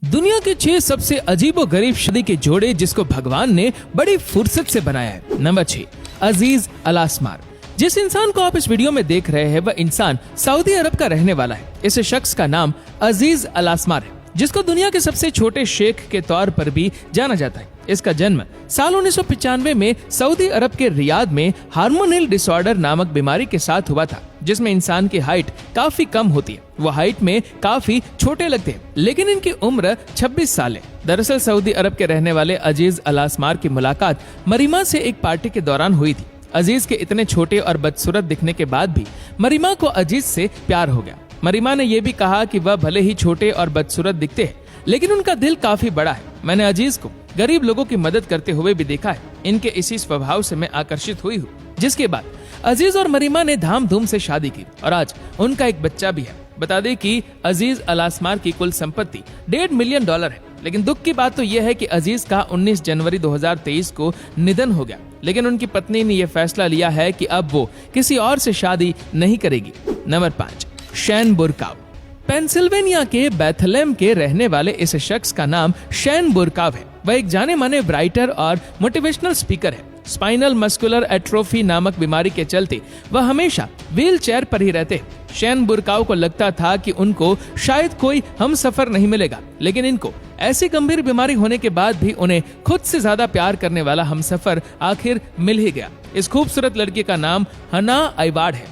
दुनिया के 6 सबसे अजीबोगरीब शादी के जोड़े जिसको भगवान ने बड़ी फुर्सत से बनाया है। नंबर 6, अजीज अलास्मार। जिस इंसान को आप इस वीडियो में देख रहे हैं वह इंसान सऊदी अरब का रहने वाला है। इस शख्स का नाम अजीज अलास्मार है, जिसको दुनिया के सबसे छोटे शेख के तौर पर भी जाना जाता है। इसका जन्म साल 1995 में सऊदी अरब के रियाद में हार्मोनल डिसऑर्डर नामक बीमारी के साथ हुआ था, जिसमें इंसान की हाइट काफी कम होती है। वो हाइट में काफी छोटे लगते हैं, लेकिन इनकी उम्र 26 साल है। दरअसल सऊदी अरब के रहने वाले अजीज अलास्मार की मुलाकात मरीमा से एक पार्टी के दौरान हुई थी। अजीज के इतने छोटे और बदसूरत दिखने के बाद भी मरीमा को अजीज से प्यार हो गया। मरीमा ने यह भी कहा कि वह भले ही छोटे और बदसूरत दिखते हैं, लेकिन उनका दिल काफी बड़ा है। मैंने अजीज को गरीब लोगों की मदद करते हुए भी देखा है। इनके इसी स्वभाव से मैं आकर्षित हुई हूँ। जिसके बाद अजीज और मरीमा ने धाम-धूम से शादी की और आज उनका एक बच्चा भी है। बता दें कि अजीज अलास्मार की कुल संपत्ति $1.5 मिलियन है। लेकिन दुख की बात तो यह है कि अजीज का 19 जनवरी 2023 को निधन हो गया। लेकिन उनकी पत्नी ने यह फैसला लिया है कि अब वो किसी और से शादी नहीं करेगी। नंबर 5, शैन बुरकाव। पेंसिल्वेनिया के बेथलेम के रहने वाले इस शख्स का नाम शैन बुरकाव है। वह एक जाने माने राइटर और मोटिवेशनल स्पीकर है। स्पाइनल मस्कुलर एट्रोफी नामक बीमारी के चलते वह हमेशा व्हील चेयर पर ही रहते हैं। शैन बुरकाव को लगता था कि उनको शायद कोई हमसफर नहीं मिलेगा, लेकिन इनको ऐसी गंभीर बीमारी होने के बाद भी उन्हें खुद से ज्यादा प्यार करने वाला हमसफर आखिर मिल ही गया। इस खूबसूरत लड़की का नाम हना आइवाड है।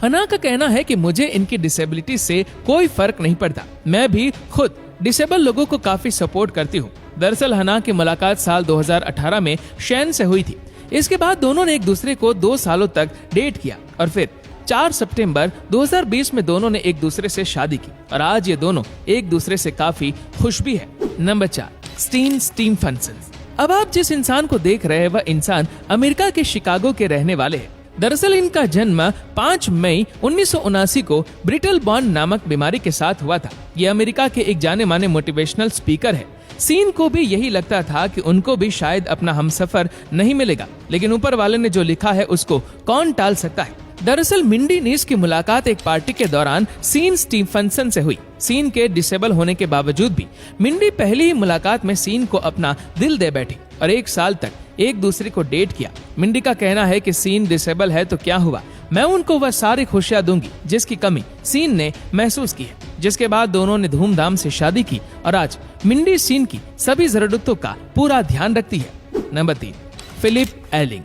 हना का कहना है कि मुझे इनकी डिसेबिलिटी से कोई फर्क नहीं पड़ता। मैं भी खुद डिसेबल लोगों को काफी सपोर्ट करती हूँ। दरअसल हना की मुलाकात साल 2018 में शैन से हुई थी। इसके बाद दोनों ने एक दूसरे को 2 सालों तक डेट किया और फिर 4 सितंबर 2020 में दोनों ने एक दूसरे से शादी की और आज ये दोनों एक दूसरे से काफी खुश भी है। Number 4, Stein Stephenson. अब आप जिस इंसान को देख रहे हैं वह इंसान अमेरिका के शिकागो के रहने वाले हैं। दरअसल इनका जन्म 5 मई 1979 को ब्रिटल बॉर्न नामक बीमारी के साथ हुआ था। ये अमेरिका के एक जाने माने मोटिवेशनल स्पीकर है। सीन को भी यही लगता था कि उनको भी शायद अपना हमसफर नहीं मिलेगा, लेकिन ऊपर वाले ने जो लिखा है उसको कौन टाल सकता है। दरअसल मिंडी नीस की मुलाकात एक पार्टी के दौरान सीन स्टीफनसन से हुई। सीन के डिसेबल होने के बावजूद भी मिंडी पहली ही मुलाकात में सीन को अपना दिल दे बैठी और 1 साल तक एक दूसरे को डेट किया। मिंडी का कहना है कि सीन डिसेबल है तो क्या हुआ, मैं उनको वह सारी खुशियां दूंगी जिसकी कमी सीन ने महसूस की है। जिसके बाद दोनों ने धूमधाम से शादी की और आज मिंडी सीन की सभी जरूरतों का पूरा ध्यान रखती है। Number 3, Philip Eling.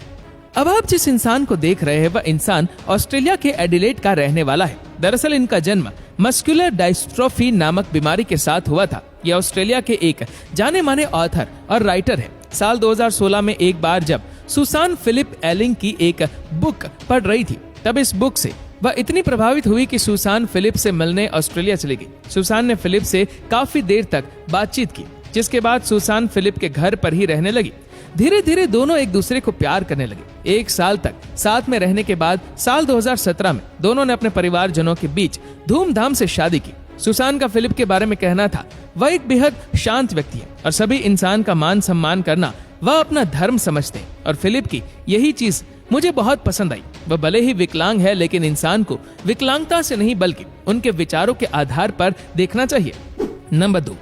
अब आप जिस इंसान को देख रहे हैं वह इंसान ऑस्ट्रेलिया के एडिलेड का रहने वाला है। दरअसल इनका जन्म मस्कुलर डायस्ट्रोफी नामक बीमारी के साथ हुआ था। यह ऑस्ट्रेलिया के एक जाने माने ऑथर और राइटर है। साल 2016 में एक बार जब सुसान फिलिप एलिंग की एक बुक पढ़ रही थी, तब इस बुक से वह इतनी प्रभावित हुई कि सुसान फिलिप से मिलने ऑस्ट्रेलिया चली गई। सुसान ने फिलिप से काफी देर तक बातचीत की, जिसके बाद सुसान फिलिप के घर पर ही रहने लगी। धीरे धीरे दोनों एक दूसरे को प्यार करने लगे। 1 साल तक साथ में रहने के बाद साल 2017 में दोनों ने अपने परिवारजनों के बीच धूमधाम से शादी की। सुसान का फिलिप के बारे में कहना था, वह एक बेहद शांत व्यक्ति है और सभी इंसान का मान सम्मान करना वह अपना धर्म समझते हैं और फिलिप की यही चीज मुझे बहुत पसंद आई। वह भले ही विकलांग है, लेकिन इंसान को विकलांगता से नहीं बल्कि उनके विचारों के आधार पर देखना चाहिए। नंबर 2,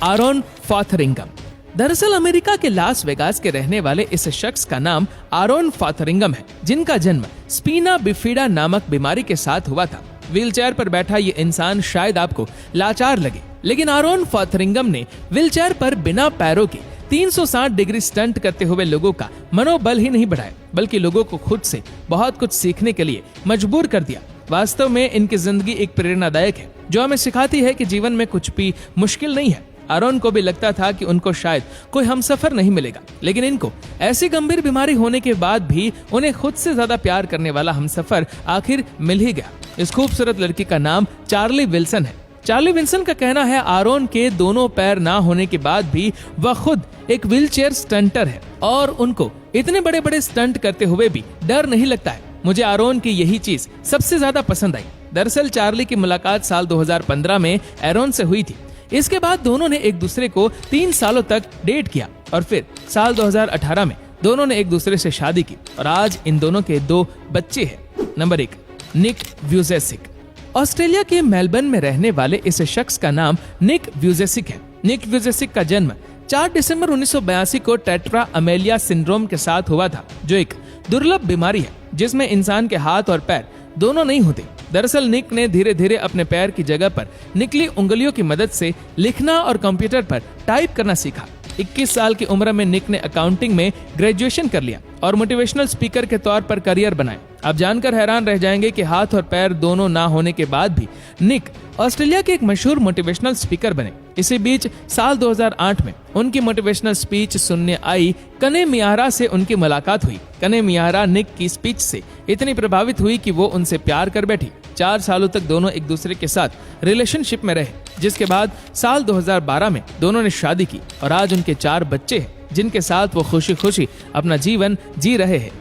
आरोन फोथरिंगम। दरअसल अमेरिका के लास वेगास के रहने वाले इस शख्स का नाम आरोन फोथरिंगम है, जिनका जन्म स्पीना बिफिडा नामक बीमारी के साथ हुआ था। व्हीलचेयर पर बैठा ये इंसान शायद आपको लाचार लगे, लेकिन आरोन फोथरिंगम ने व्हीलचेयर पर बिना पैरों के 360 डिग्री स्टंट करते हुए लोगों का मनोबल ही नहीं बढ़ाया, बल्कि लोगों को खुद से बहुत कुछ सीखने के लिए मजबूर कर दिया। वास्तव में इनकी जिंदगी एक प्रेरणादायक है, जो हमें सिखाती है कि जीवन में कुछ भी मुश्किल नहीं है। आरोन को भी लगता था कि उनको शायद कोई हमसफर नहीं मिलेगा, लेकिन इनको ऐसी गंभीर बीमारी होने के बाद भी उन्हें खुद से ज्यादा प्यार करने वाला हमसफर आखिर मिल ही गया। इस खूबसूरत लड़की का नाम चार्ली विल्सन है। चार्ली विल्सन का कहना है, आरोन के दोनों पैर ना होने के बाद भी वह खुद एक व्हीलचेयर स्टंटर है और उनको इतने बड़े बड़े स्टंट करते हुए भी डर नहीं लगता है। मुझे आरोन की यही चीज सबसे ज्यादा पसंद आई। दरअसल चार्ली की मुलाकात साल 2015 में एरोन से हुई थी। इसके बाद दोनों ने एक दूसरे को 3 सालों तक डेट किया और फिर साल 2018 में दोनों ने एक दूसरे से शादी की और आज इन दोनों के 2 बच्चे हैं। नंबर 1, निक व्यूजेसिक। ऑस्ट्रेलिया के मेलबर्न में रहने वाले इस शख्स का नाम निक व्यूजेसिक है। निक वुजेसिक का जन्म 4 दिसंबर 1982 को टेट्रा अमेलिया सिंड्रोम के साथ हुआ था, जो एक दुर्लभ बीमारी है जिसमें इंसान के हाथ और पैर दोनों नहीं होते। दरअसल निक ने धीरे धीरे अपने पैर की जगह पर निकली उंगलियों की मदद से लिखना और कंप्यूटर पर टाइप करना सीखा। 21 साल की उम्र में निक ने अकाउंटिंग में ग्रेजुएशन कर लिया और मोटिवेशनल स्पीकर के तौर पर करियर बनाया। आप जानकर हैरान रह जाएंगे कि हाथ और पैर दोनों ना होने के बाद भी निक ऑस्ट्रेलिया के एक मशहूर मोटिवेशनल स्पीकर बने। इसी बीच साल 2008 में उनकी मोटिवेशनल स्पीच सुनने आई कने मियारा से उनकी मुलाकात हुई। कने मियारा निक की स्पीच से इतनी प्रभावित हुई कि वो उनसे प्यार कर बैठी। 4 सालों तक दोनों एक दूसरे के साथ रिलेशनशिप में रहे, जिसके बाद साल 2012 में दोनों ने शादी की और आज उनके 4 बच्चे हैं, जिनके साथ वो खुशी खुशी अपना जीवन जी रहे हैं।